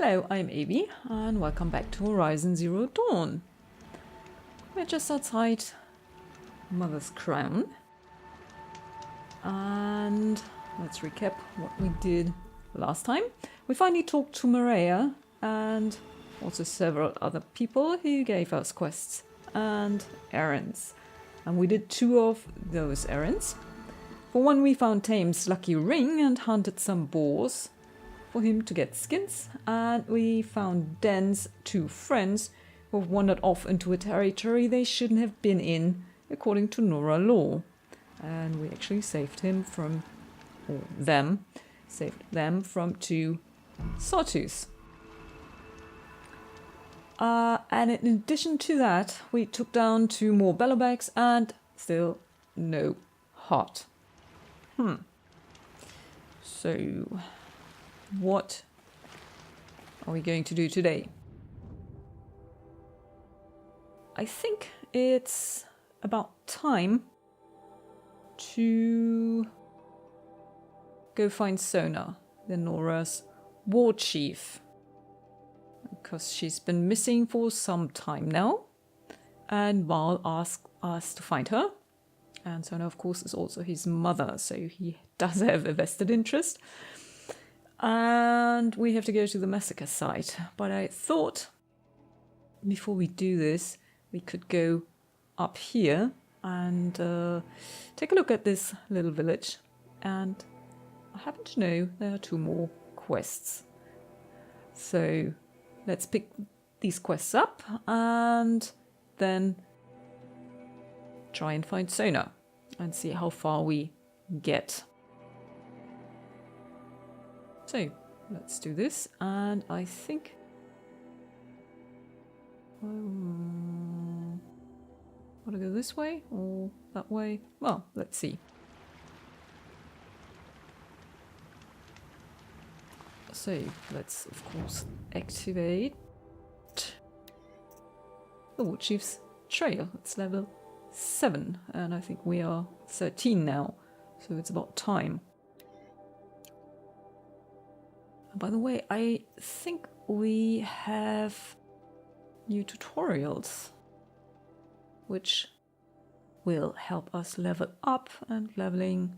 Hello, I'm Avi, and welcome back to Horizon Zero Dawn. We're just outside Mother's Crown. And let's recap what we did last time. We finally talked to Maria and also several other people who gave us quests and errands. And we did 2 of those errands. For one, we found Tame's lucky ring and hunted some boars for him to get skins, and we found Den's 2 friends who have wandered off into a territory they shouldn't have been in, according to Nora law. And we actually saved him from, or them, saved them from 2 sawtooths. And in addition to that, we took down 2 more bellowbacks and still no heart. So, what are we going to do today? I think it's about time to go find Sona, the Nora's war chief, because she's been missing for some time now, and Val asked us to find her, and Sona of course is also his mother, so he does have a vested interest. And we have to go to the massacre site, but I thought before we do this we could go up here and take a look at this little village. And I happen to know there are 2 more quests, so let's pick these quests up and then try and find Sona and see how far we get. So let's do this, and I think want to go this way or that way? Well, let's see. So let's of course activate the War Chief's trail. It's level 7, and I think we are 13 now, so it's about time. By the way, I think we have new tutorials which will help us level up, and leveling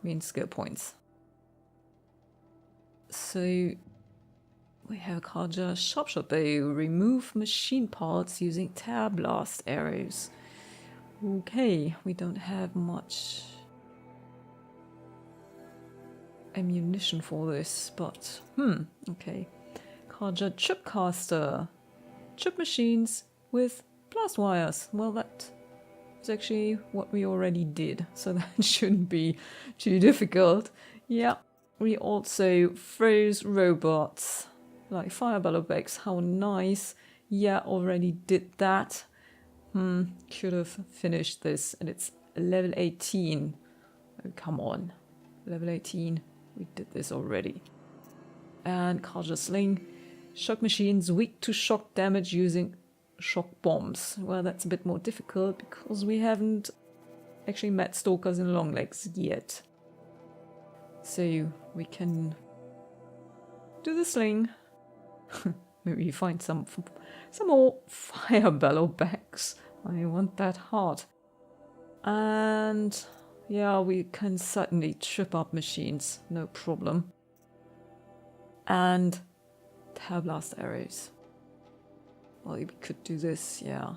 means skill points. So we have Carja Sharpshot Bow, remove machine parts using tear blast arrows. Okay, we don't have much ammunition for this, but okay. Carja Tripcaster, chip machines with blast wires. Well, that is actually what we already did, so that shouldn't be too difficult. Yeah, we also froze robots like fire bellowbacks. How nice. Yeah, already did that. Could have finished this, and it's level 18. Oh, come on, level 18. We did this already. And Carja Sling. Shock machines weak to shock damage using shock bombs. Well, that's a bit more difficult because we haven't actually met stalkers in Longlegs yet. So we can do the sling. Maybe find some more fire bellowbacks. I want that heart. And yeah, we can certainly trip up machines, no problem. And tear blast arrows. Well, we could do this, yeah.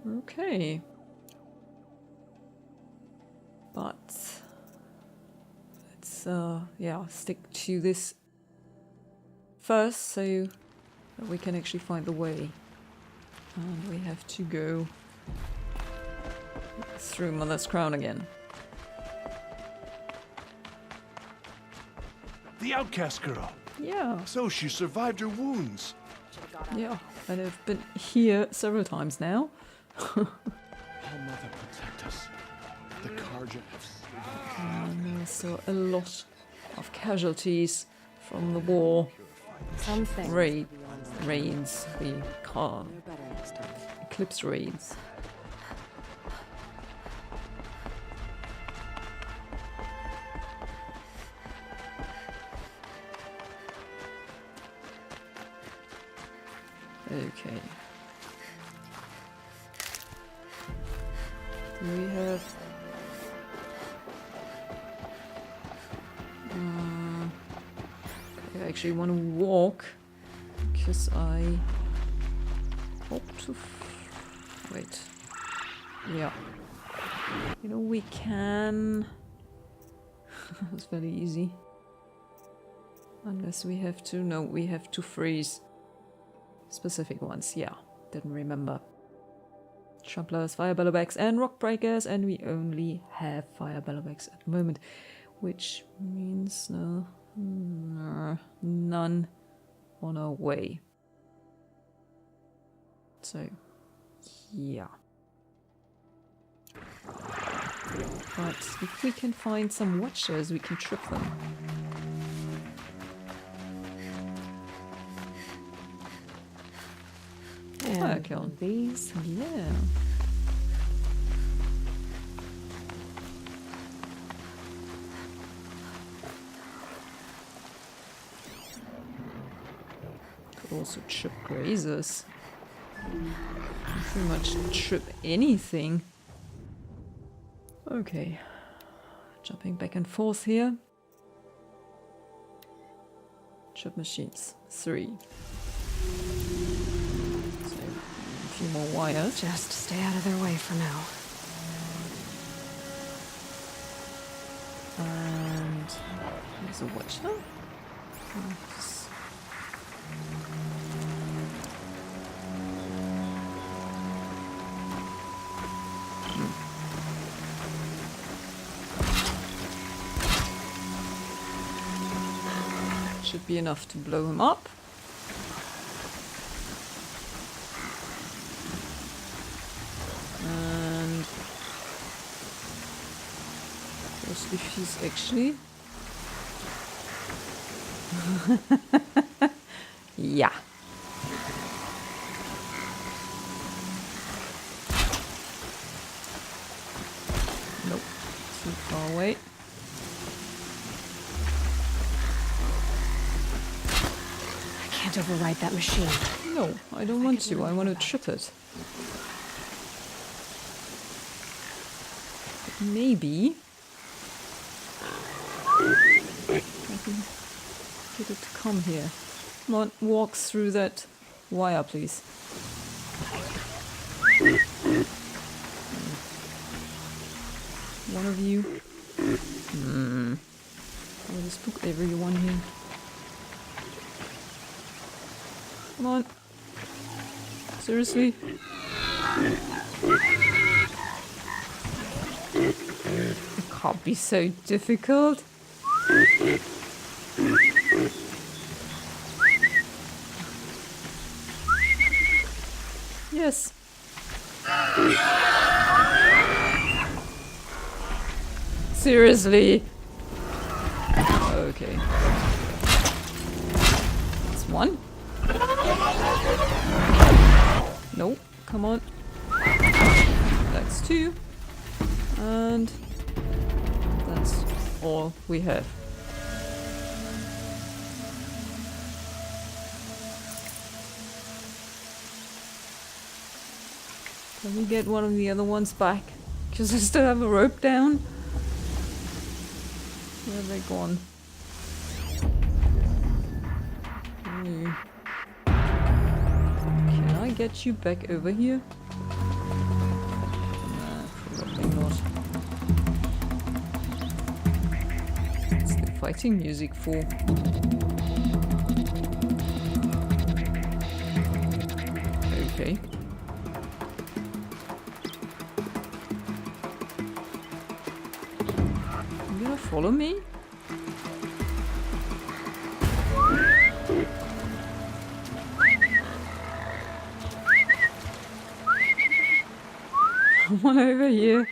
Okay. But let's stick to this first so that we can actually find the way. And we have to go through Mother's Crown again. The outcast girl. Yeah. So she survived her wounds. Yeah, and I've been here several times now. Oh, Mother, protect us. The Carja have... And there's still a lot of casualties from the war. Something. Raids, the Eclipse raids. Okay. Do we have... okay, I actually want to walk because I hope to... wait. Yeah. You know, we can... that was very easy. Unless we have to... no, we have to freeze. Specific ones, yeah. Didn't remember. Tramplers, fire bellowbacks and rock breakers, and we only have fire bellowbacks at the moment. Which means none on our way. So, yeah. But if we can find some watchers, we can trip them. Fire kill. These. Yeah. Could also trip grazers. Pretty much trip anything. Okay. Jumping back and forth here. Trip machines. 3. A few more wires. Just stay out of their way for now. And there's a watcher. Should be enough to blow him up. And of course, if he's actually yeah. Nope, too far away. I can't override that machine. No, I don't want to. I want to trip it. But maybe I can get it to come here. Come on, walk through that wire, please. One of you. I'll just spook everyone here. Come on. Seriously? It can't be so difficult. Yes. Seriously? Okay. That's one. Nope, come on. That's 2. And that's all we have. Can we get one of the other ones back? Because I still have a rope down. Where have they gone? Can I get you back over here? Nah, probably not. What's the fighting music for? Okay. You gonna follow me? Come on over here.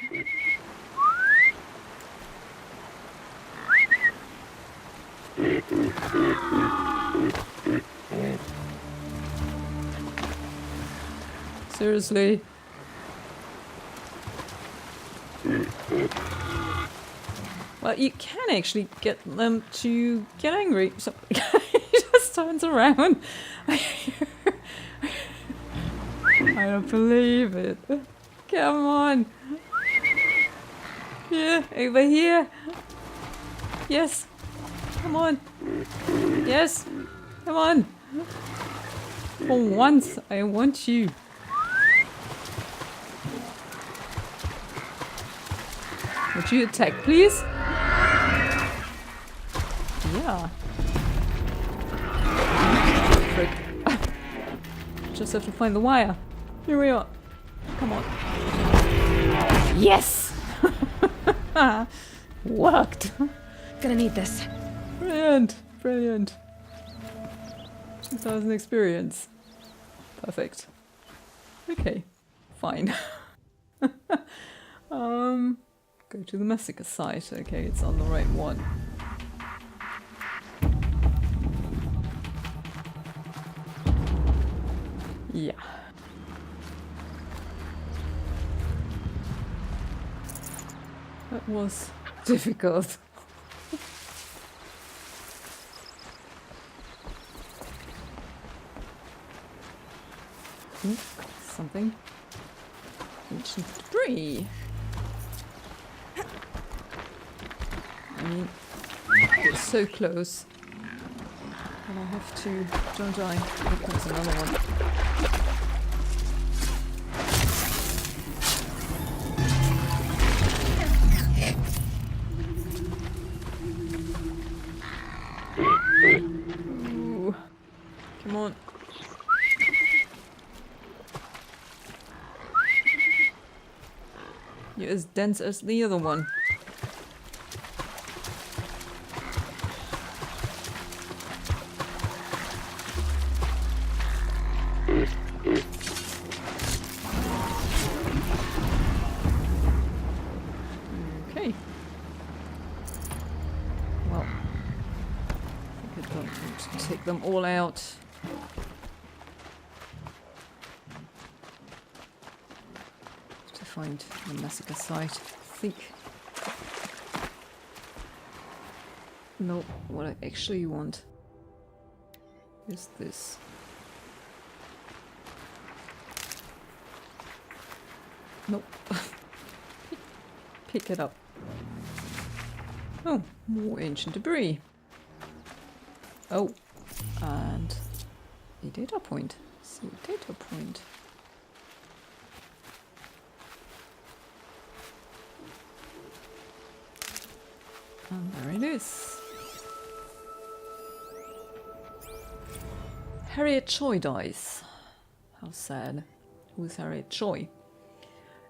Seriously. Well, you can actually get them to get angry. So he just turns around. I don't believe it. Come on. Yeah, over here. Yes. Come on. Yes. Come on. For once, I want you. Would you attack, please? Yeah. Frick. Just have to find the wire. Here we are. Come on. Yes! Worked. Gonna need this. Brilliant. Brilliant. 2,000 experience. Perfect. Okay. Fine. Go to the massacre site. Okay, it's on the right one. Yeah. That was difficult. Ooh, something. Ancient debris. I mean, it's so close. And I have to... Don't die. Here comes another one. Ooh. Come on. You're as dense as the other one. Okay. Well, I think I don't want to take them all out. To find the massacre site, I think. No, what I actually want is this. Nope. Pick it up. Oh, more ancient debris. Oh, and a data point. See a data point. And there it is. Harriet Choi dies. How sad. Who's Harriet Choi?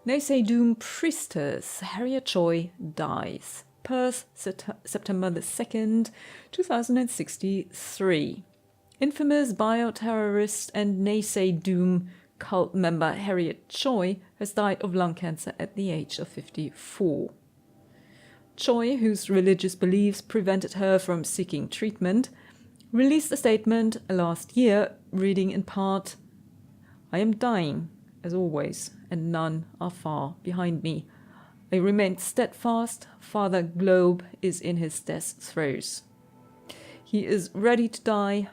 Naysay Doom Priestess Harriet Choi dies. Perth, September the 2nd, 2063. Infamous bioterrorist and Naysay Doom cult member Harriet Choi has died of lung cancer at the age of 54. Choi, whose religious beliefs prevented her from seeking treatment, released a statement last year reading in part, "I am dying, as always, and none are far behind me. I remain steadfast. Father Globe is in his death's throes. He is ready to die,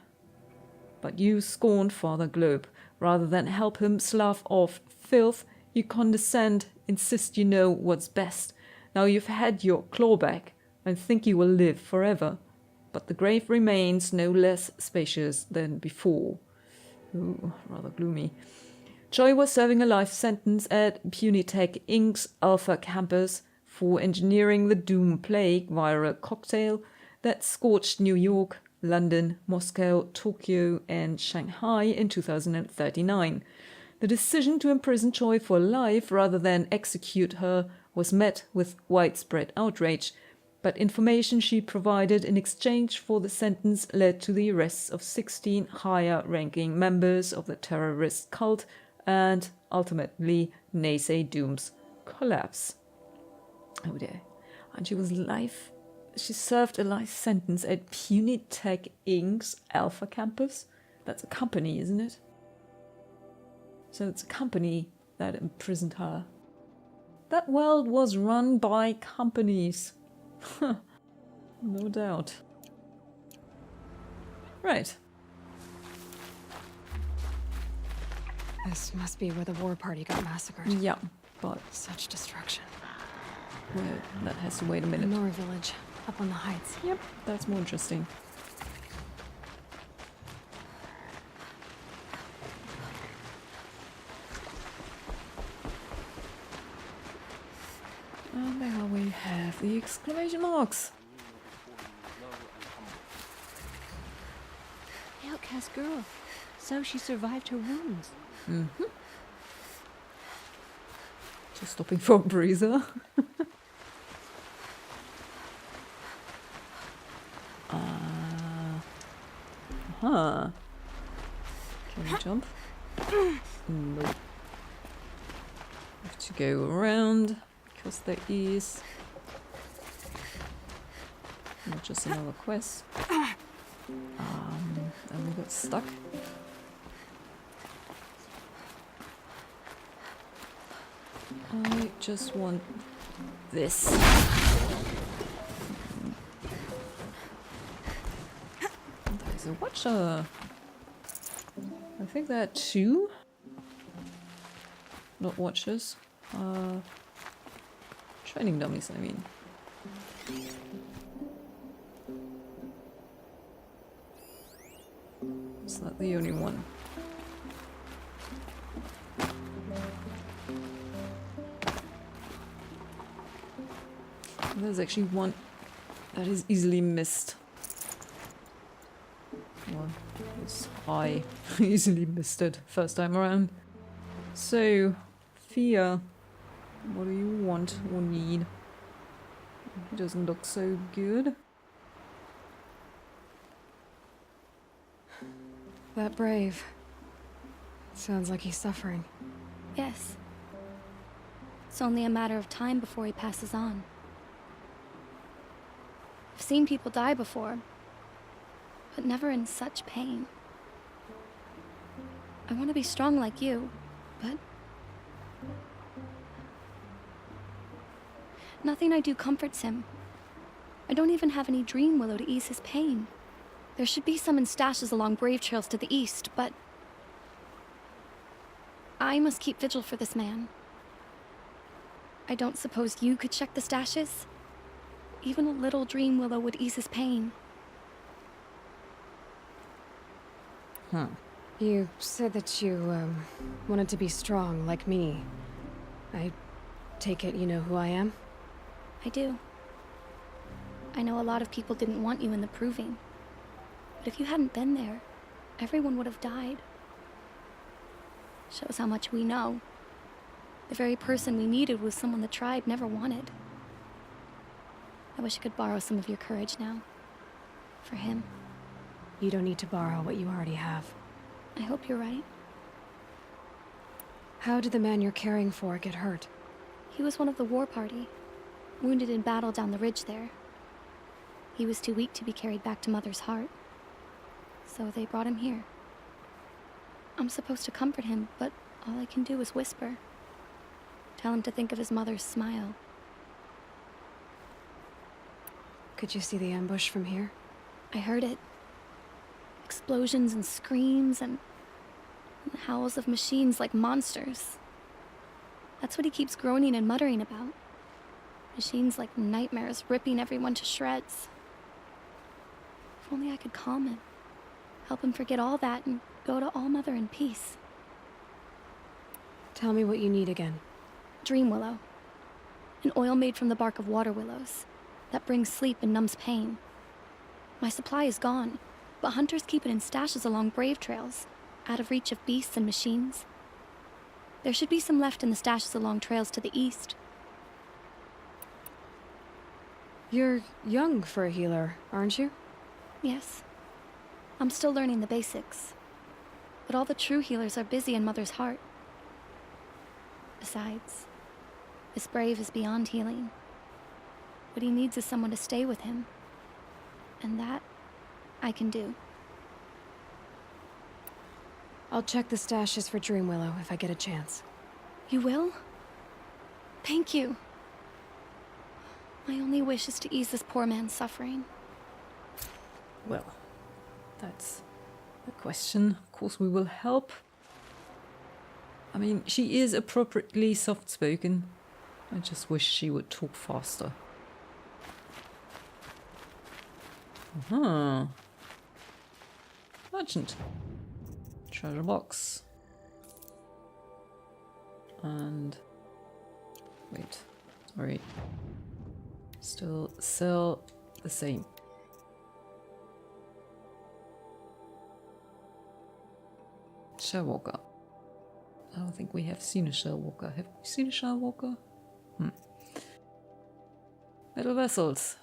but you scorn Father Globe. Rather than help him slough off filth, you condescend, insist you know what's best. Now you've had your clawback and think you will live forever. But the grave remains no less spacious than before." Ooh, rather gloomy. Choi was serving a life sentence at Punitech Inc.'s Alpha campus for engineering the Doom Plague viral cocktail that scorched New York, London, Moscow, Tokyo, and Shanghai in 2039. The decision to imprison Choi for life rather than execute her was met with widespread outrage, but information she provided in exchange for the sentence led to the arrests of 16 higher-ranking members of the terrorist cult and, ultimately, Naysay Doom's collapse. Oh dear. And she served a life sentence at Punitech Inc.'s Alpha campus? That's a company, isn't it? So it's a company that imprisoned her. That world was run by companies. No doubt. Right. This must be where the war party got massacred. Yeah, but Such destruction. well, that has to wait a The minute. Nora village, up on the heights. Yep, that's more interesting. And there we have the exclamation marks. The outcast girl. So she survived her wounds. Mm-hmm. Just stopping for a breather. Huh. Can we jump? Nope. Have to go around because there is not just another quest. And we got stuck. I just want this. There's a watcher. I think there are two. Not watchers. Training dummies, I mean. Is that the only one? There's actually one that is easily missed. Well, it's I easily missed it first time around. So, Fia, what do you want or need? He doesn't look so good. That brave. Sounds like he's suffering. Yes. It's only a matter of time before he passes on. I've seen people die before, but never in such pain. I want to be strong like you, but nothing I do comforts him. I don't even have any dream willow to ease his pain. There should be some in stashes along brave trails to the east, but I must keep vigil for this man. I don't suppose you could check the stashes? Even a little dream willow would ease his pain. Huh. You said that you, wanted to be strong like me. I take it you know who I am? I do. I know a lot of people didn't want you in the proving. But if you hadn't been there, everyone would have died. Shows how much we know. The very person we needed was someone the tribe never wanted. I wish I could borrow some of your courage now. For him. You don't need to borrow what you already have. I hope you're right. How did the man you're caring for get hurt? He was one of the war party, wounded in battle down the ridge there. He was too weak to be carried back to Mother's heart. So they brought him here. I'm supposed to comfort him, but all I can do is whisper. Tell him to think of his mother's smile. Could you see the ambush from here? I heard it. Explosions and screams and howls of machines like monsters. That's what he keeps groaning and muttering about. Machines like nightmares ripping everyone to shreds. If only I could calm him. Help him forget all that and go to All Mother in peace. Tell me what you need again. Dream willow. An oil made from the bark of water willows that brings sleep and numbs pain. My supply is gone, but hunters keep it in stashes along brave trails, out of reach of beasts and machines. There should be some left in the stashes along trails to the east. You're young for a healer, aren't you? Yes. I'm still learning the basics. But all the true healers are busy in Mother's heart. Besides, this brave is beyond healing. What he needs is someone to stay with him. And that, I can do. I'll check the stashes for Dream Willow if I get a chance. You will? Thank you. My only wish is to ease this poor man's suffering. Well, that's the question. Of course we will help. I mean, she is appropriately soft-spoken. I just wish she would talk faster. Uh-huh. Merchant. Treasure box. And... wait. Sorry. Still sell the same. Shellwalker. I don't think we have seen a Shellwalker. Have we seen a Shellwalker? Metal vessels.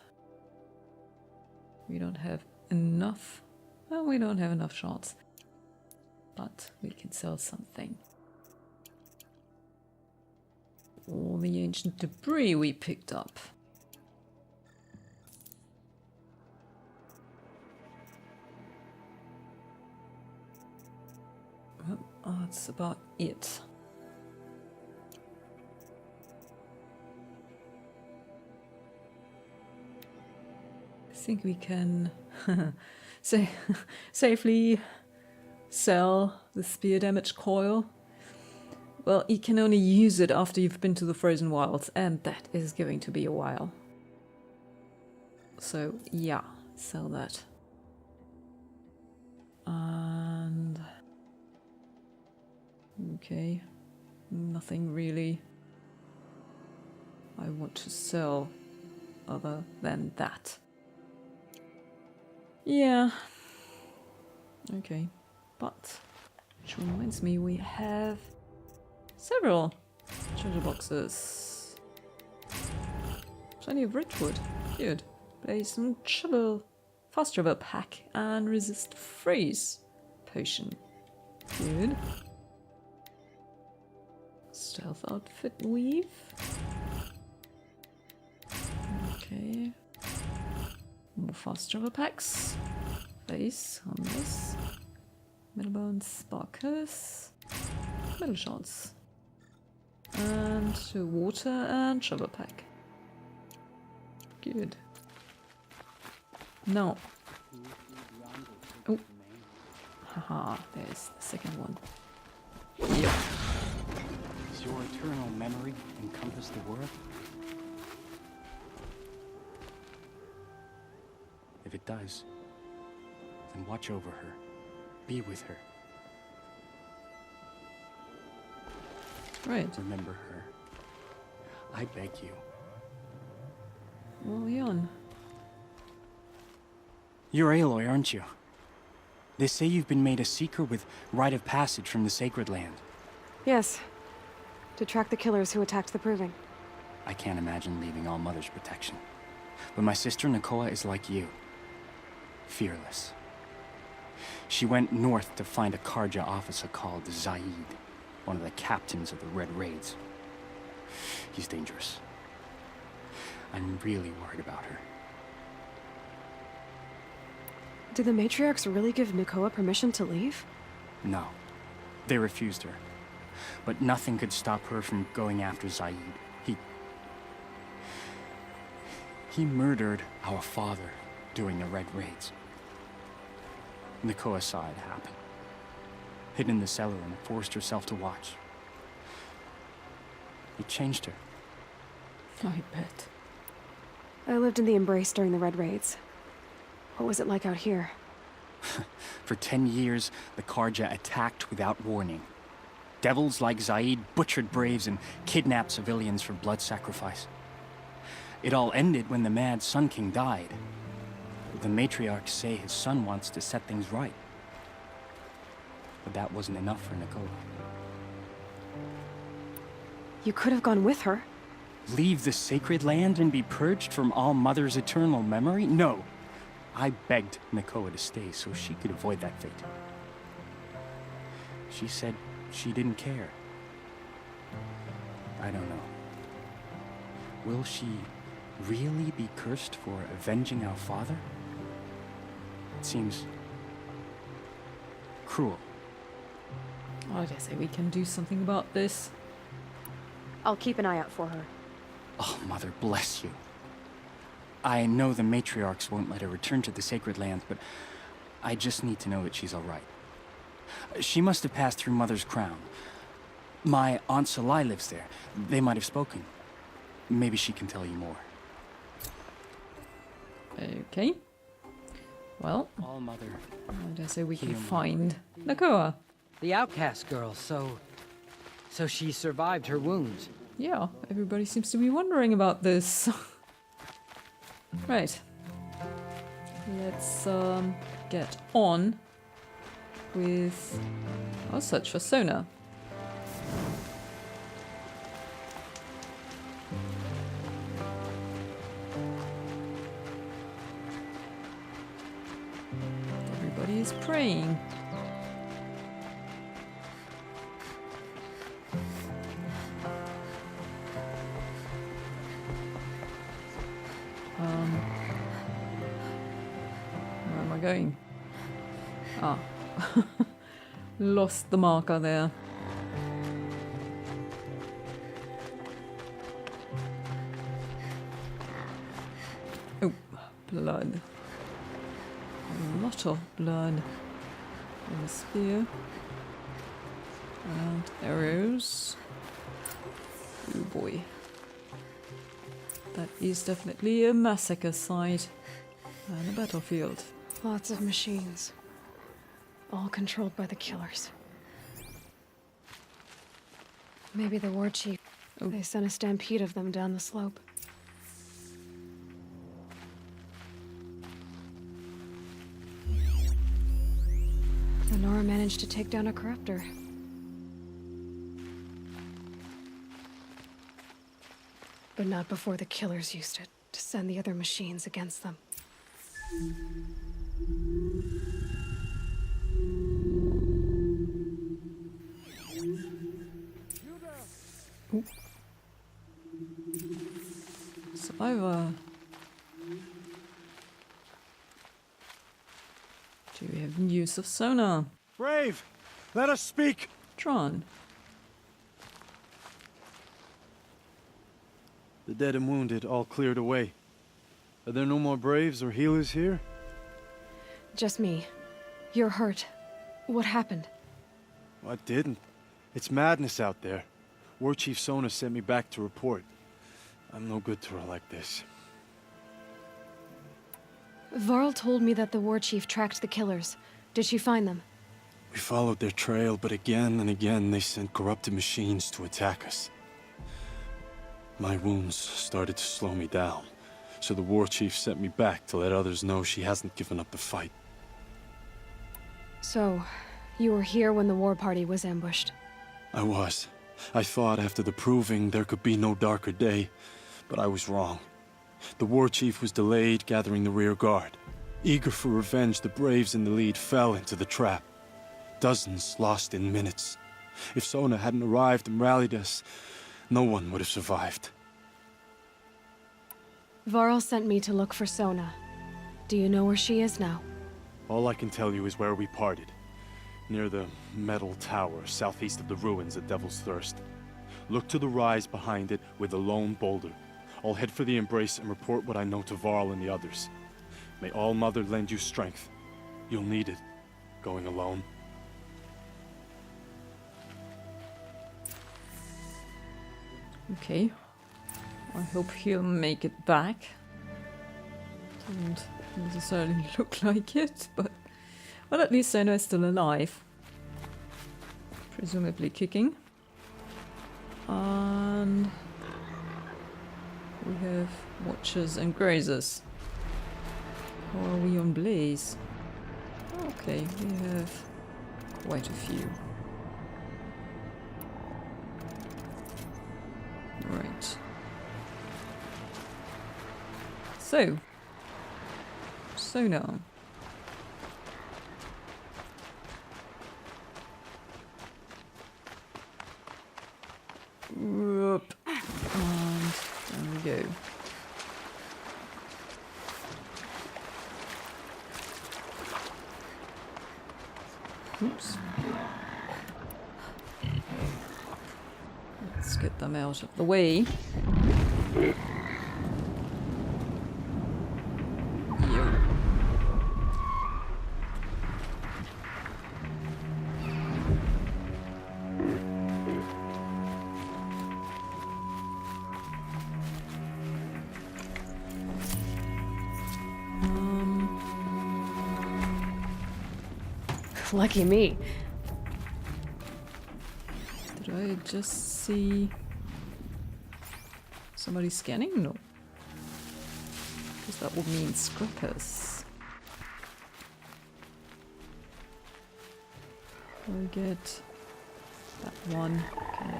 We don't have enough. Well, we don't have enough shards. But we can sell something. All the ancient debris we picked up. Oh, that's about it. I think we can safely sell the spear damage coil. Well, you can only use it after you've been to the frozen wilds, and that is going to be a while. So, yeah, sell that. And... okay, nothing really I want to sell other than that. Yeah. Okay, but which reminds me we have several treasure boxes. Plenty of richwood. Good. Play some trouble. Fast travel pack and resist freeze potion. Good. Stealth outfit weave. Okay. More fast travel packs. Place on this. Metal bones, sparkers. Metal shards. And water and travel pack. Good. Now. Oh. Haha, there's the second one. Yep. Does your eternal memory encompass the world? If it does, then watch over her. Be with her. Right. Remember her. I beg you. Well, Jan. You're Aloy, aren't you? They say you've been made a seeker with rite of passage from the Sacred Land. Yes. To track the killers who attacked the Proving. I can't imagine leaving All Mother's protection. But my sister Nakoa is like you. Fearless. She went north to find a Carja officer called Zaid, one of the captains of the Red Raids. He's dangerous. I'm really worried about her. Did the matriarchs really give Nakoa permission to leave? No. They refused her. But nothing could stop her from going after Zaid. He murdered our father during the Red Raids. Nakoa saw it happen. Hid in the cellar and forced herself to watch. It changed her. I bet. I lived in the Embrace during the Red Raids. What was it like out here? For 10 years, the Carja attacked without warning. Devils like Zaid butchered braves and kidnapped civilians for blood sacrifice. It all ended when the mad Sun King died. The matriarchs say his son wants to set things right. But that wasn't enough for Nakoa. You could have gone with her. Leave the Sacred Land and be purged from All Mother's eternal memory? No. I begged Nakoa to stay so she could avoid that fate. She said she didn't care. I don't know. Will she really be cursed for avenging our father? It seems cruel. I dare say we can do something about this. I'll keep an eye out for her. Oh, Mother bless you. I know the matriarchs won't let her return to the Sacred Land, but I just need to know that she's all right. She must have passed through Mother's crown. My Aunt Salai lives there. They might have spoken. Maybe she can tell you more. Okay. Well, All Mother. I dare say we can Hear me. find Nakoa. The outcast girl, so she survived her wounds. Yeah, everybody seems to be wondering about this. Right. Let's get on with our search for Sona. Everybody is praying. Where am I going? Ah. Lost the marker there. Oh, blood. A lot of blood. And a spear. And arrows. Oh boy. That is definitely a massacre site. And a battlefield. Lots of machines. All controlled by the killers. Maybe the war chief. Oh. They sent a stampede of them down the slope. Lenora managed to take down a corruptor. But not before the killers used it to send the other machines against them. Ooh. Survivor. Do we have news of Sona? Brave! Let us speak! Tron. The dead and wounded all cleared away. Are there no more braves or healers here? Just me. You're hurt. What happened? I didn't. It's madness out there. War Chief Sona sent me back to report. I'm no good to her like this. Varl told me that the war chief tracked the killers. Did she find them? We followed their trail, but again and again they sent corrupted machines to attack us. My wounds started to slow me down, so the war chief sent me back to let others know she hasn't given up the fight. So, you were here when the war party was ambushed? I was. I thought after the proving there could be no darker day, but I was wrong. The war chief was delayed gathering the rear guard. Eager for revenge, the braves in the lead fell into the trap. Dozens lost in minutes. If Sona hadn't arrived and rallied us, no one would have survived. Varl sent me to look for Sona. Do you know where she is now? All I can tell you is where we parted. Near the metal tower, southeast of the ruins at Devil's Thirst. Look to the rise behind it with a lone boulder. I'll head for the embrace and report what I know to Varl and the others. May All Mother lend you strength. You'll need it, going alone. Okay. I hope he'll make it back. Doesn't necessarily look like it, but... Well, at least Sona is still alive. Presumably kicking. And... we have Watchers and Grazers. Or are we on Blaze? Okay, we have quite a few. Right. So, Sona. Whoop. And there we go. Oops. Let's get them out of the way. Lucky me. Did I just see somebody scanning? No. Because that would mean scrappers. I get that one. Okay.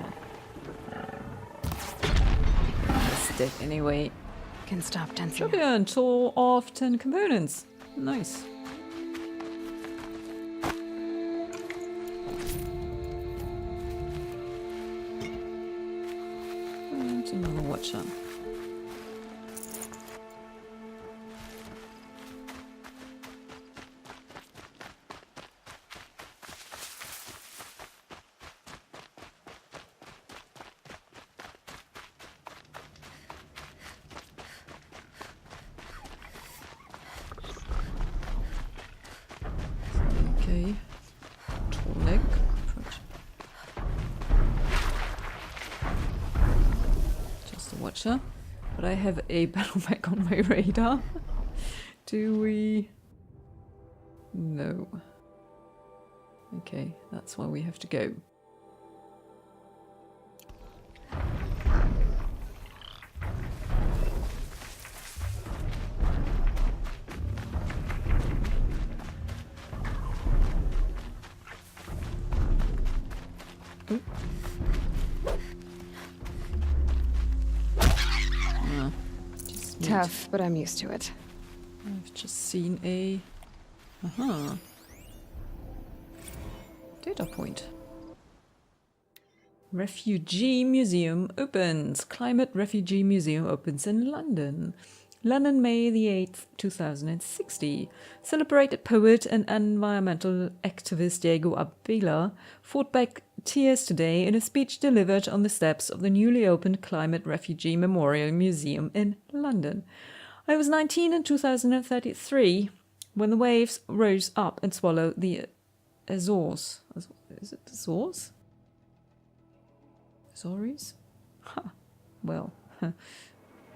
That's dead anyway. Can stop tensing up. Champion, total of 10 components. Nice. And another watcher. Okay. Tonic. Just a watcher. But I have a battle mech on my radar. Do we? No. Okay, that's why we have to go. Tough, but I'm used to it. I've just seen a... data point. Refugee Museum opens. Climate Refugee Museum opens in London. London, May the 8th, 2060. Celebrated poet and environmental activist Diego Abela fought back tears today in a speech delivered on the steps of the newly opened Climate Refugee Memorial Museum in London. I was 19 in 2033 when the waves rose up and swallowed the Azores. Is it Azores? Azores? Ha. Well,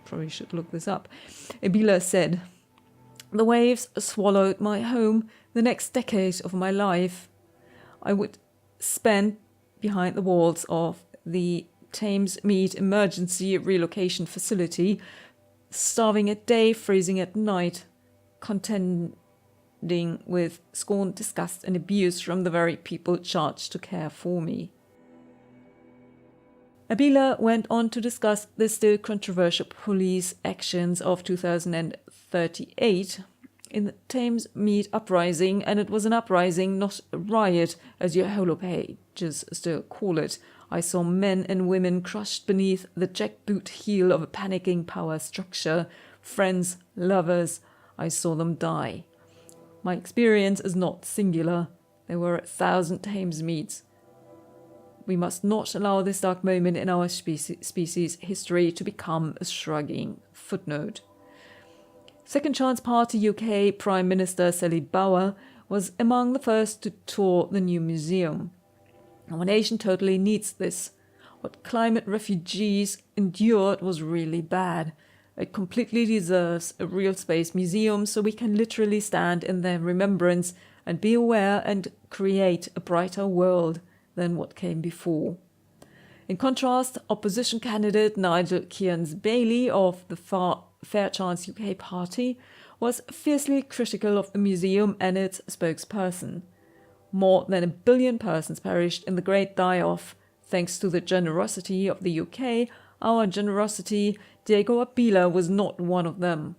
probably should look this up. Abela said, "The waves swallowed my home. The next decade of my life I would spend behind the walls of the Thames Mead Emergency Relocation Facility, starving at day, freezing at night, contending with scorn, disgust and abuse from the very people charged to care for me." Abela went on to discuss the still controversial police actions of 2038 in the Thames Mead uprising, and it was an uprising, not a riot, as your holo pages still call it. I saw men and women crushed beneath the jackboot heel of a panicking power structure. Friends, lovers, I saw them die. My experience is not singular. There were 1,000 Thames Meads. We must not allow this dark moment in our species' history to become a shrugging footnote. Second Chance Party UK Prime Minister Sally Bauer was among the first to tour the new museum. Our nation totally needs this. What climate refugees endured was really bad. It completely deserves a real space museum so we can literally stand in their remembrance and be aware and create a brighter world than what came before. In contrast, opposition candidate Nigel Kearns-Bailey of the Fair Chance UK party was fiercely critical of the museum and its spokesperson. More than 1 billion persons perished in the Great Die-Off. Thanks to the generosity of the UK, our generosity, Diego Abela was not one of them.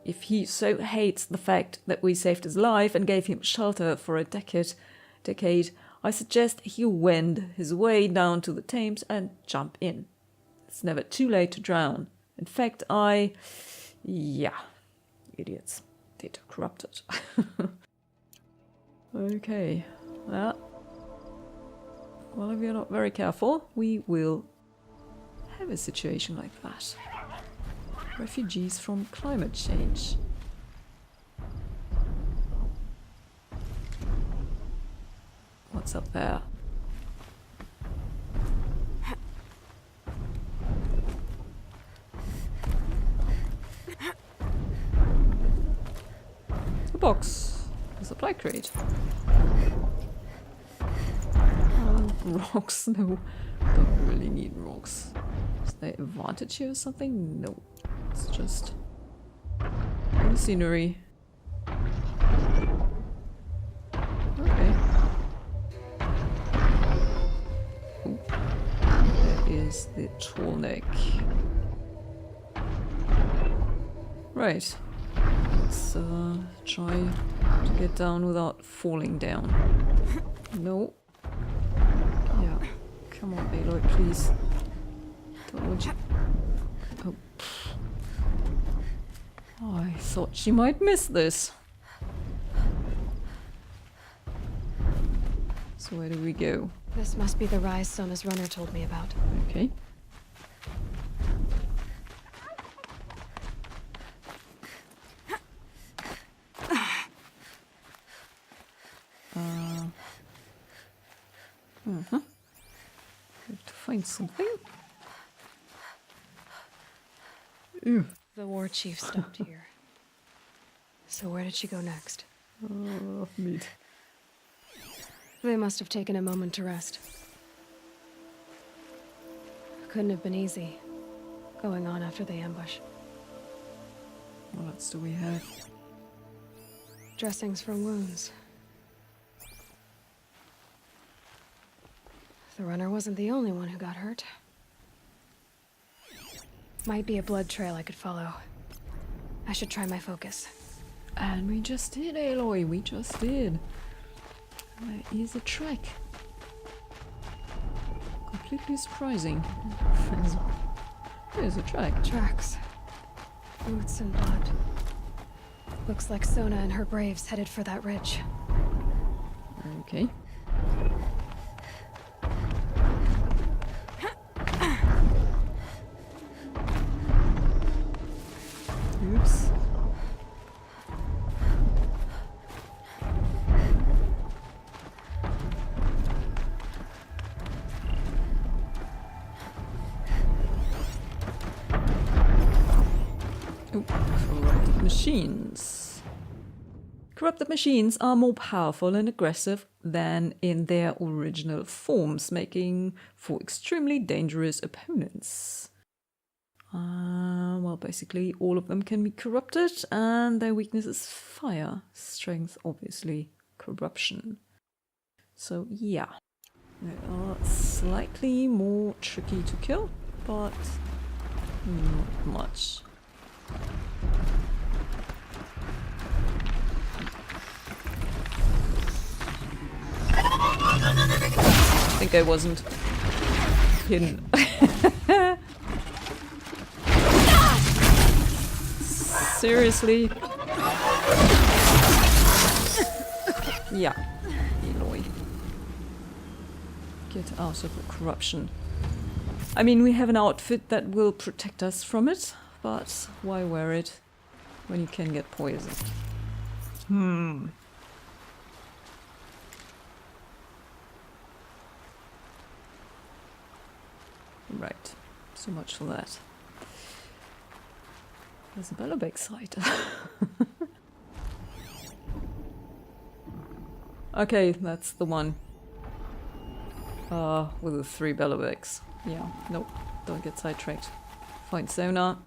If he so hates the fact that we saved his life and gave him shelter for a decade, I suggest he wend his way down to the Thames and jump in. It's never too late to drown. In fact, idiots. Data corrupted. Okay. Well, if you're not very careful, we will have a situation like that. Refugees from climate change. What's up there? A box. A supply crate. rocks. No, don't really need rocks. Is there advantage here or something? No, it's just the scenery. Okay. Ooh. There is the tall neck. Right. Let's try to get down without falling down. No. Yeah. Come on, Aloy, please. Don't want you. Oh. Oh, I thought she might miss this. So where do we go? This must be the rise Sona's runner told me about. Okay. Have to find something. Ew. The war chief stopped here. So where did she go next? Oh, meat. They must have taken a moment to rest. Couldn't have been easy, going on after the ambush. What else do we have? Dressings for wounds. The runner wasn't the only one who got hurt. Might be a blood trail I could follow. I should try my focus. And we just did, Aloy, we just did. Where is a track? Completely surprising. There's a track. Tracks. Boots and blood. Looks like Sona and her braves headed for that ridge. Okay. Oops. Oh, corrupted machines. Corrupted machines are more powerful and aggressive than in their original forms, making for extremely dangerous opponents. Well, basically all of them can be corrupted, and their weakness is fire. Strength, obviously, corruption. So yeah, they are slightly more tricky to kill, but not much. I think I wasn't hidden. Seriously? Yeah, Aloy. Get out of the corruption. I mean, we have an outfit that will protect us from it, but why wear it when you can get poisoned? Right, so much for that. There's a Bellowback site. Okay, that's the one. With the 3 Bellowbacks. Yeah, nope, don't get sidetracked. Find Sona.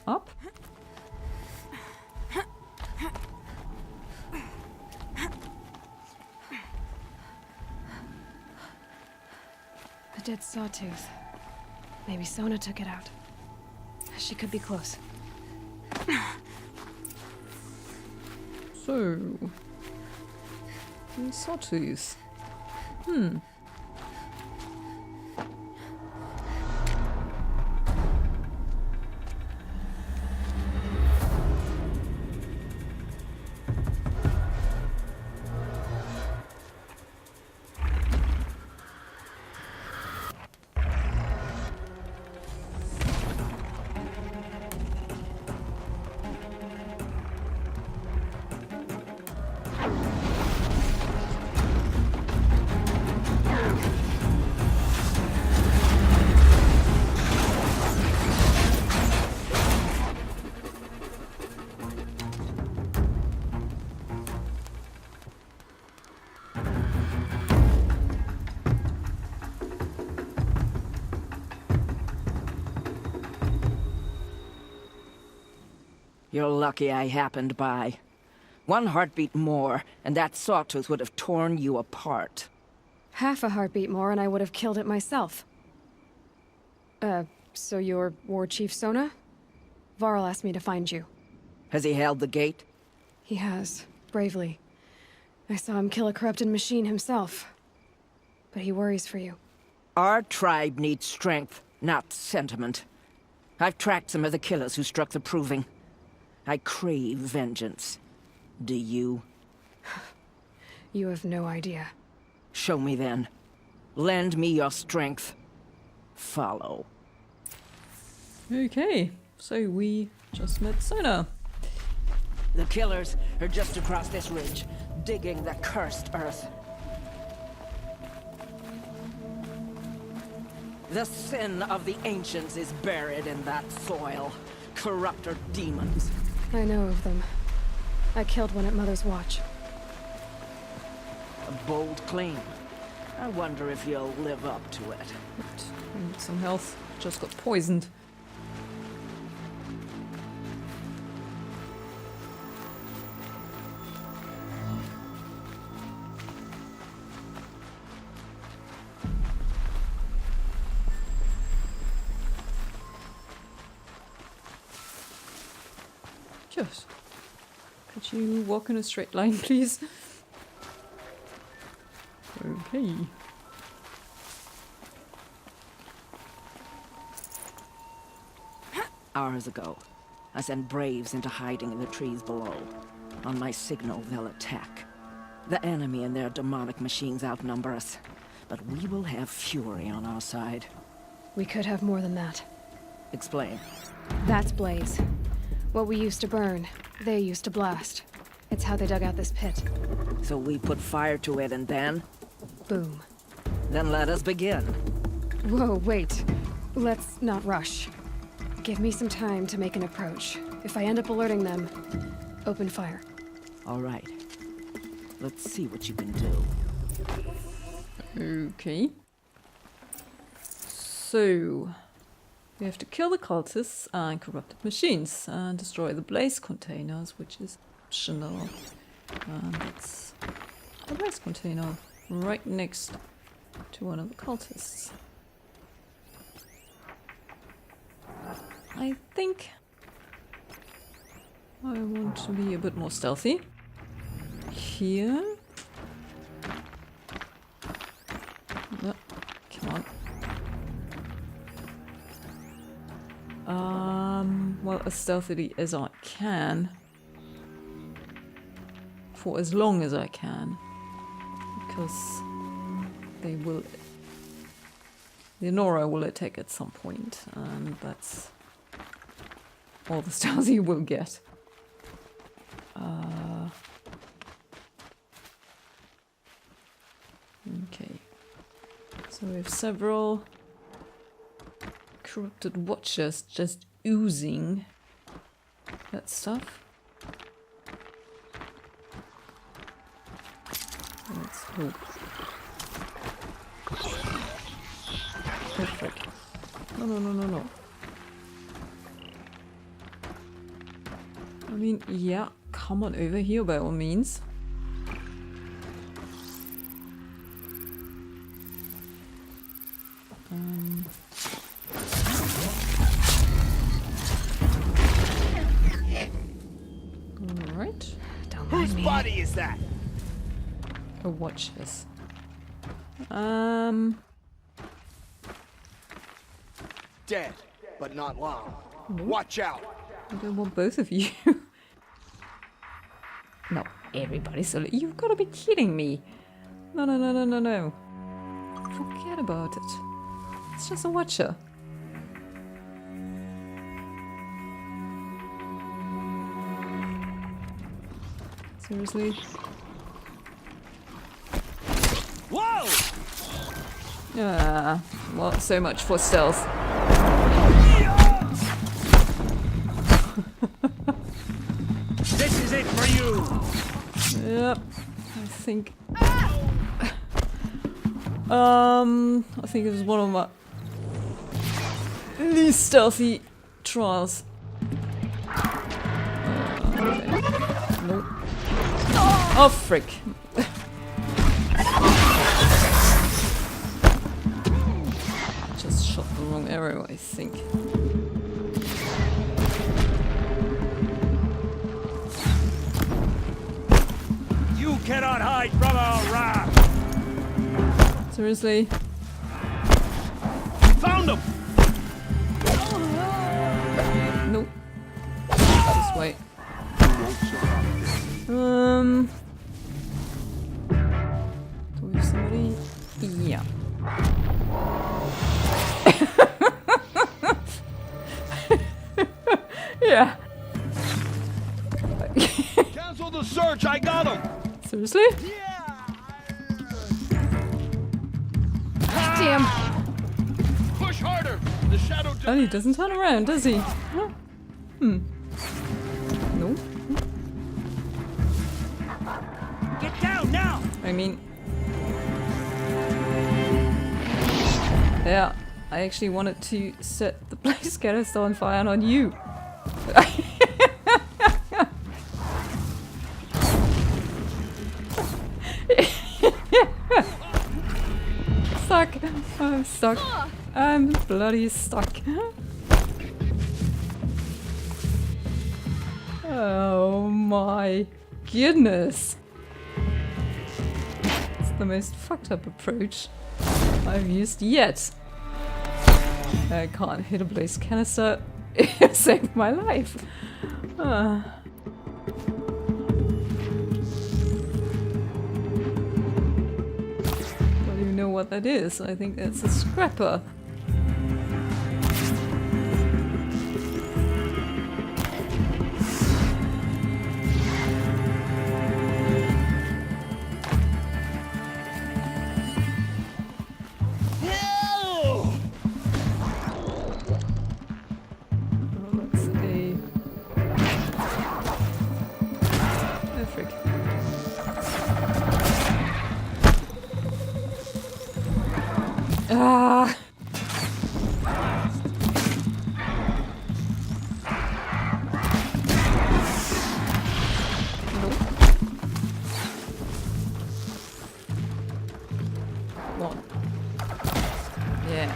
Up. A dead sawtooth. Maybe Sona took it out. She could be close. So, sawtooth. You're lucky I happened by. One heartbeat more, and that sawtooth would have torn you apart. Half a heartbeat more and I would have killed it myself. So you're War Chief Sona? Varl asked me to find you. Has he held the gate? He has, bravely. I saw him kill a corrupted machine himself. But he worries for you. Our tribe needs strength, not sentiment. I've tracked some of the killers who struck the Proving. I crave vengeance. Do you? You have no idea. Show me then. Lend me your strength. Follow. Okay, so we just met Sona. The killers are just across this ridge, digging the cursed earth. The sin of the ancients is buried in that soil. Corrupter demons. I know of them. I killed one at Mother's Watch. A bold claim. I wonder if you'll live up to it. I need some health. Just got poisoned. Just. Could you walk in a straight line, please? Okay. Hours ago, I sent braves into hiding in the trees below. On my signal, they'll attack. The enemy and their demonic machines outnumber us, but we will have fury on our side. We could have more than that. Explain. That's Blaze. What we used to burn, they used to blast. It's how they dug out this pit. So we put fire to it and then? Boom. Then let us begin. Whoa, wait. Let's not rush. Give me some time to make an approach. If I end up alerting them, open fire. All right. Let's see what you can do. Okay. So, we have to kill the cultists and corrupted machines and destroy the blaze containers, which is optional. And it's a blaze container right next to one of the cultists. I think I want to be a bit more stealthy. Here. No, come on. Well, as stealthily as I can. For as long as I can. Because they will... the Nora will attack at some point, and that's all the stealthy will get. Okay. So we have several corrupted watchers just oozing that stuff. Let's hope. Oh frick. No, no, no, no, no. I mean, yeah, come on over here by all means. Alright. Whose body is that? Oh, watch this. Dead, but not long. Watch out. I don't want both of you. No, everybody's so... You've got to be kidding me. No, no, no, no, no, no. Forget about it. It's just a watcher. Seriously? Whoa! Ah, well, so much for stealth. This is it for you! Yep, I think... I think it was one of my least stealthy trials. Nope. Oh, frick. Just shot the wrong arrow, I think. You cannot hide from our wrath! Seriously? Found him! Nope. Just wait. Do we have somebody? Yeah. Yeah. Cancel the search, I got him! Seriously? Damn. Push harder! The shadow And he doesn't turn around, does he? Huh? Hmm. No. Get down now! I mean... Yeah, I actually wanted to set the blaze canister on fire and on you. Stuck. I'm stuck. I'm bloody stuck. Oh my goodness. It's the most fucked up approach I've used yet. I can't hit a blaze canister. It saved my life. Don't even know what that is. I think that's a scrapper. Ah! Nope. One. Yeah.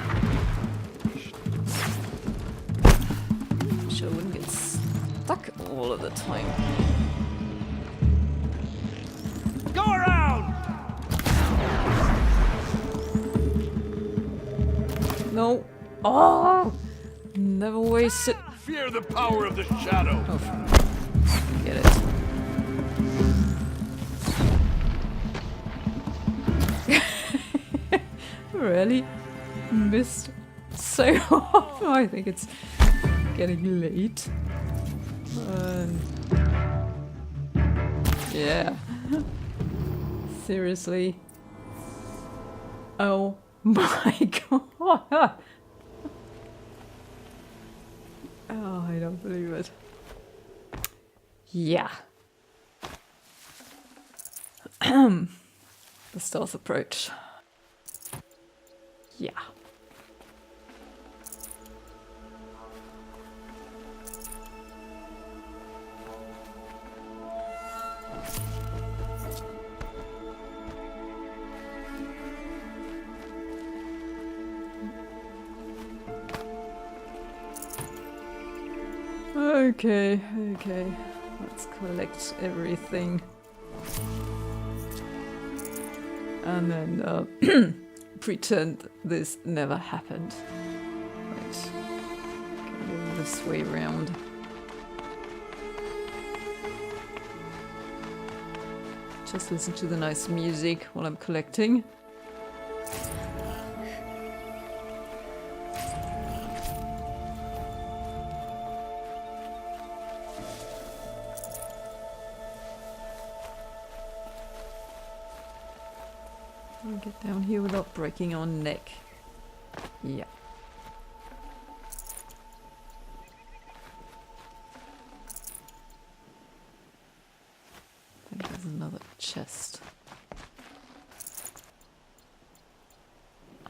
Sure wouldn't get stuck all of the time. Go around! No. Oh! Never waste it. Fear the power of the shadow! Oh, get it. Really? Missed so hard. I think it's getting late. Yeah. Seriously. Oh my god. Oh, I don't believe it. Yeah. The stealth approach. Yeah. Okay, okay. Let's collect everything. And then pretend this never happened. Right. Go this way round. Just listen to the nice music while I'm collecting. I'll get down here without breaking our neck. Yeah. I think there's another chest.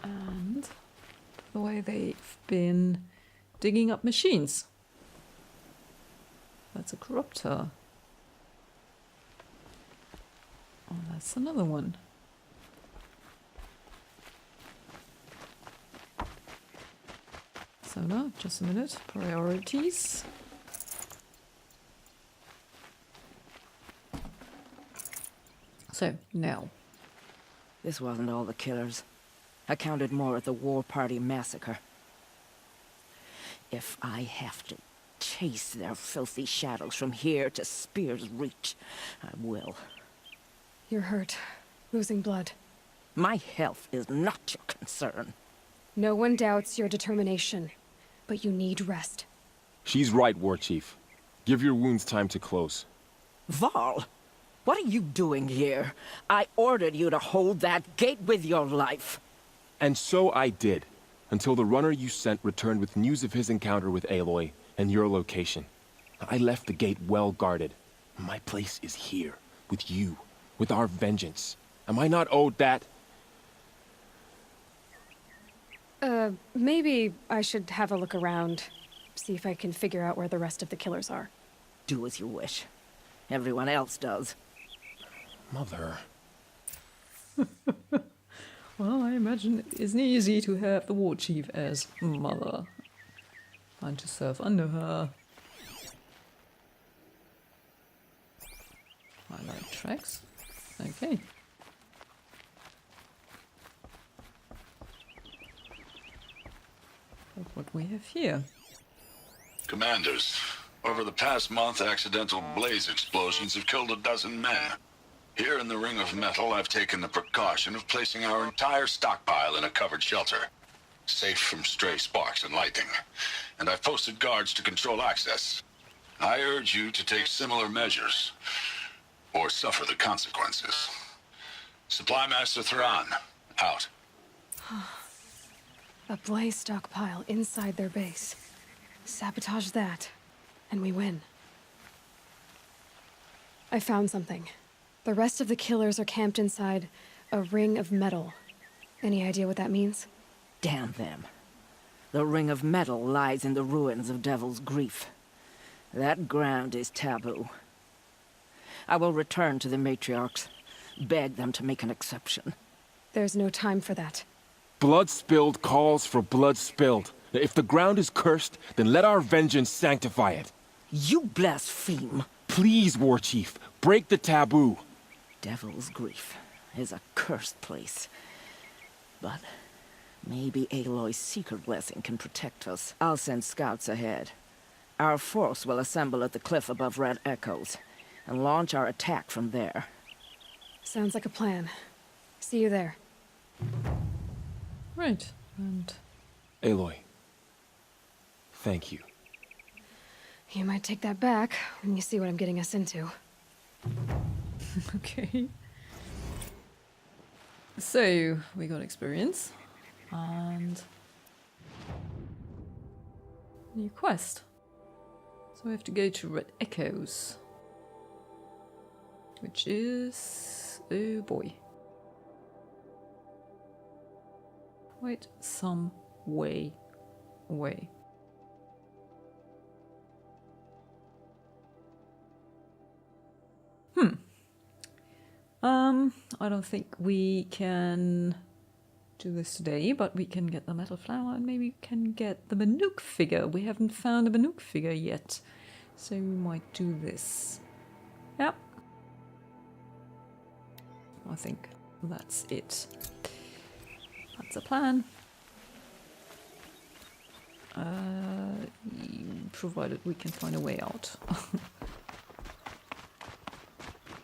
And the way they've been digging up machines. That's a corruptor. Oh, that's another one. Sona, just a minute. Priorities. So, now. This wasn't all the killers. I counted more at the War Party massacre. If I have to chase their filthy shadows from here to Spear's Reach, I will. You're hurt. Losing blood. My health is not your concern. No one doubts your determination, but you need rest. She's right, War Chief. Give your wounds time to close. Val, what are you doing here? I ordered you to hold that gate with your life. And so I did, until the runner you sent returned with news of his encounter with Aloy and your location. I left the gate well guarded. My place is here, with you, with our vengeance. Am I not owed that? Maybe I should have a look around. See if I can figure out where the rest of the killers are. Do as you wish. Everyone else does. Mother. Well, I imagine it isn't easy to have the war chief as mother. And to serve under her. Highlight tracks. Okay. Look what we have here. Commanders, over the past month, accidental blaze explosions have killed 12 men. Here in the Ring of Metal, I've taken the precaution of placing our entire stockpile in a covered shelter, safe from stray sparks and lightning, and I've posted guards to control access. I urge you to take similar measures, or suffer the consequences. Supply Master Thran, out. A blaze stockpile inside their base. Sabotage that, and we win. I found something. The rest of the killers are camped inside a ring of metal. Any idea what that means? Damn them. The Ring of Metal lies in the ruins of Devil's Grief. That ground is taboo. I will return to the matriarchs, beg them to make an exception. There's no time for that. Blood spilled calls for blood spilled. If the ground is cursed, then let our vengeance sanctify it. You blaspheme. Please, War Chief, break the taboo. Devil's Grief is a cursed place. But maybe Aloy's secret blessing can protect us. I'll send scouts ahead. Our force will assemble at the cliff above Red Echoes, and launch our attack from there. Sounds like a plan. See you there. Right, and... Aloy. Thank you. You might take that back when you see what I'm getting us into. Okay. So, we got experience. And... new quest. So we have to go to Red Echoes. Which is... oh boy. Quite some way away. I don't think we can do this today, but we can get the metal flower and maybe we can get the Banuk figure. We haven't found a Banuk figure yet, so we might do this. Yep. I think that's it. That's a plan. Provided we can find a way out.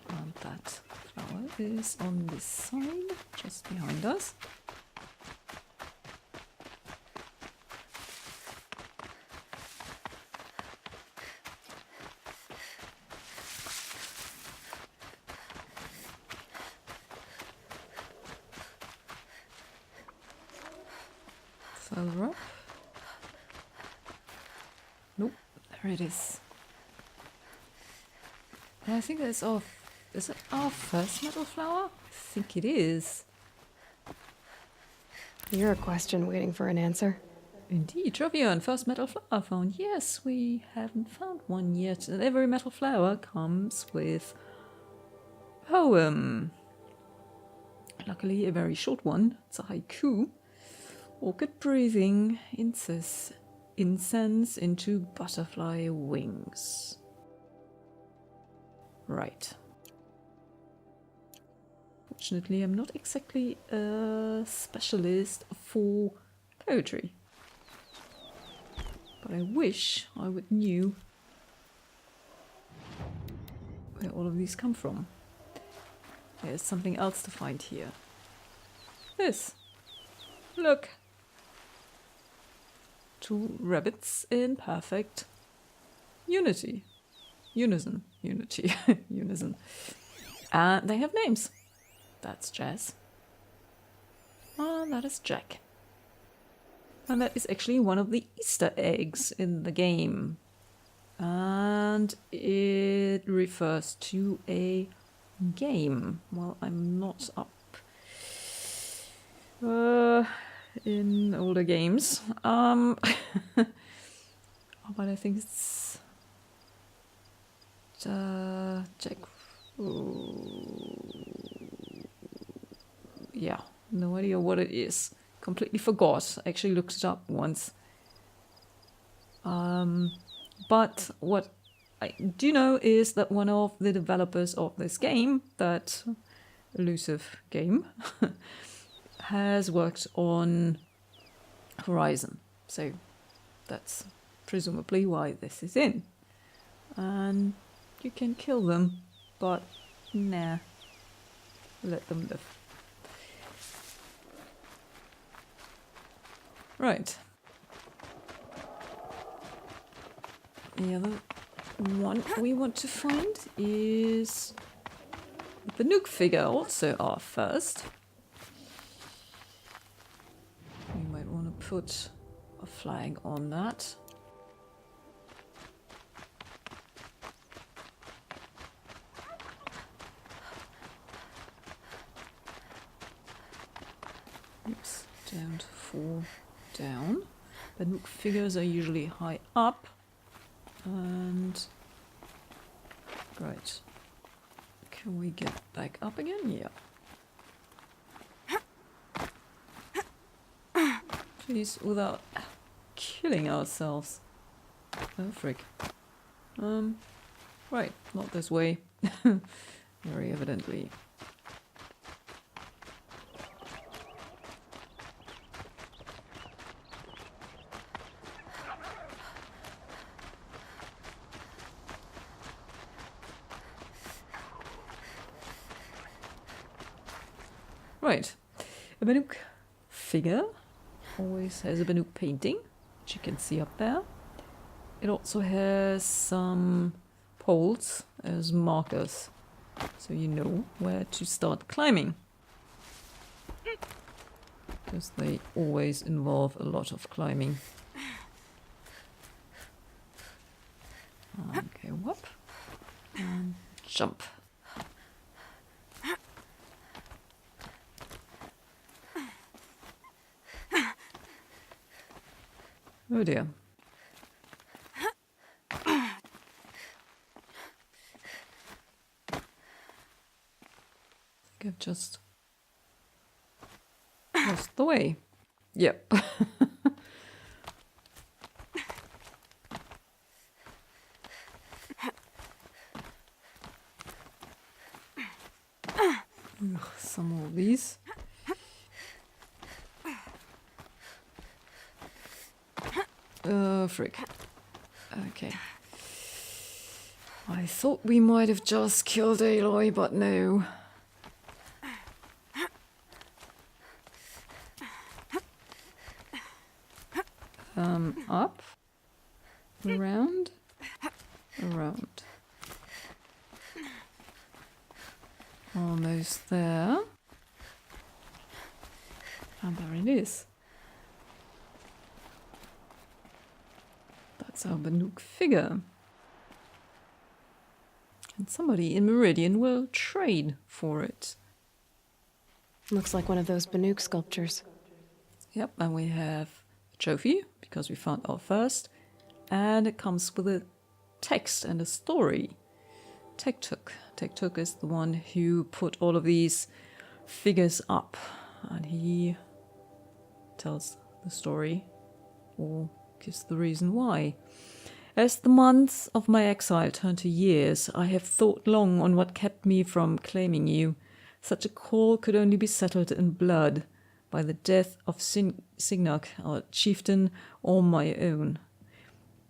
And that flower is on this side, just behind us. Further up. Nope, there it is. And I think that's our... is it our first metal flower? I think it is. You're a question waiting for an answer. Indeed, Trevion, first metal flower found. Yes, we haven't found one yet. And every metal flower comes with poem. Luckily a very short one. It's a haiku. Orchid breathing incense into butterfly wings. Right. Fortunately, I'm not exactly a specialist for poetry. But I wish I would knew where all of these come from. There's something else to find here. This. Look. 2 rabbits in perfect unity. Unison. Unity. Unison. And they have names. That's Jazz. And that is Jack. And that is actually one of the Easter eggs in the game. And it refers to a game. Well, I'm not up in older games. But I think it's Jack. Yeah, no idea what it is. Completely forgot. I actually looked it up once. But what I do know is that one of the developers of this game, that elusive game, has worked on Horizon. So that's presumably why this is in. And you can kill them, but nah. Let them live. Right. The other one we want to find is the Banuk figure, also our first. We might want to put a flag on that. Oops, down to 4 down. Banuk figures are usually high up. And right, can we get back up again? Yeah. Please, without killing ourselves. Oh frick. Right, not this way. Very evidently. Right, a Banuk figure always has a Banuk painting, which you can see up there. It also has some poles as markers, so you know where to start climbing. Because they always involve a lot of climbing. Okay, whoop. And jump. Oh dear. I think I've just lost the way. Yep. Ugh, some more of these. Frick. Okay. I thought we might have just killed Aloy, but no. Up. Around. Around. Almost there. And there it is. That's our Banuk figure. And somebody in Meridian will trade for it. Looks like one of those Banuk sculptures. Yep, and we have a trophy, because we found our first. And it comes with a text and a story. Tek-Tuk. Tek-Tuk is the one who put all of these figures up, and he tells the story, or gives the reason why. As the months of my exile turn to years, I have thought long on what kept me from claiming you. Such a call could only be settled in blood, by the death of Signak, our chieftain, or my own.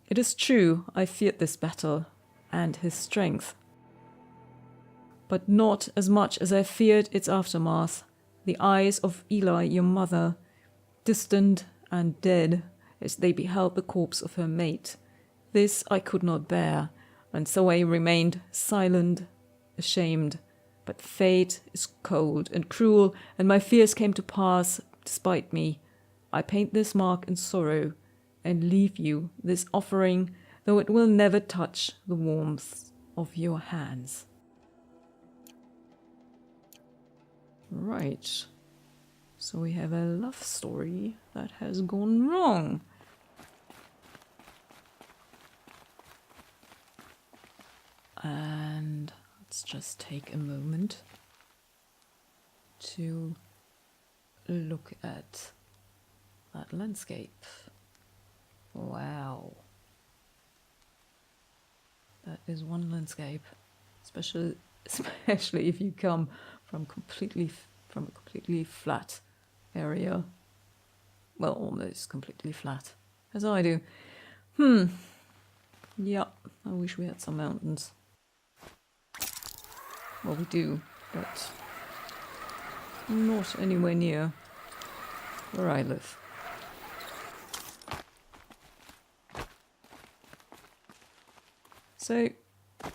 It is true, I feared this battle, and his strength. But not as much as I feared its aftermath. The eyes of Aloy, your mother, distant and dead, as they beheld the corpse of her mate. This I could not bear, and so I remained silent, ashamed. But fate is cold and cruel, and my fears came to pass despite me. I paint this mark in sorrow, and leave you this offering, though it will never touch the warmth of your hands. Right. So we have a love story that has gone wrong. And let's just take a moment to look at that landscape. Wow. That is one landscape, especially if you come from a completely flat area. Well, almost completely flat, as I do. Yeah, I wish we had some mountains. Well, we do, but not anywhere near where I live. So, that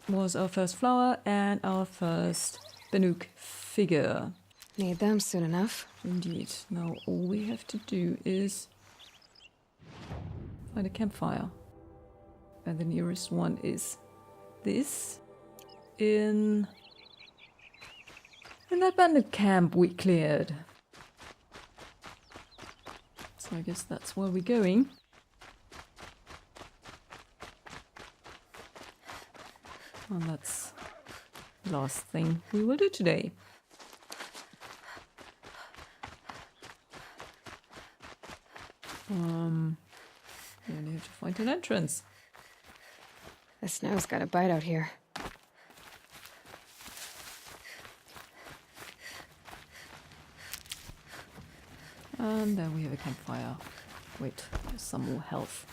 was our first flower and our first Banuk figure. Need them soon enough. Indeed. Now all we have to do is find a campfire. And the nearest one is this. In that bandit camp we cleared. So I guess that's where we're going. And that's the last thing we will do today. We only have to find an entrance. The snow's got a bite out here. And then we have a campfire. Wait, there's some more health.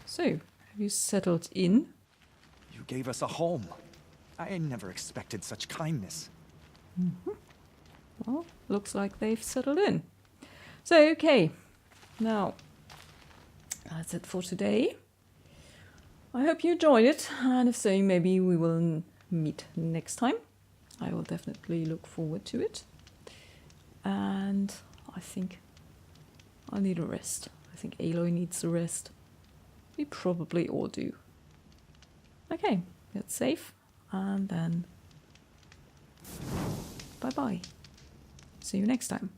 So, have you settled in? You gave us a home. I never expected such kindness. Mm-hmm. Well, looks like they've settled in. So, okay. Now, that's it for today. I hope you enjoyed it, and if so, maybe we will meet next time. I will definitely look forward to it. And I think I need a rest. I think Aloy needs a rest. We probably all do. Okay, get safe, and then bye-bye. See you next time.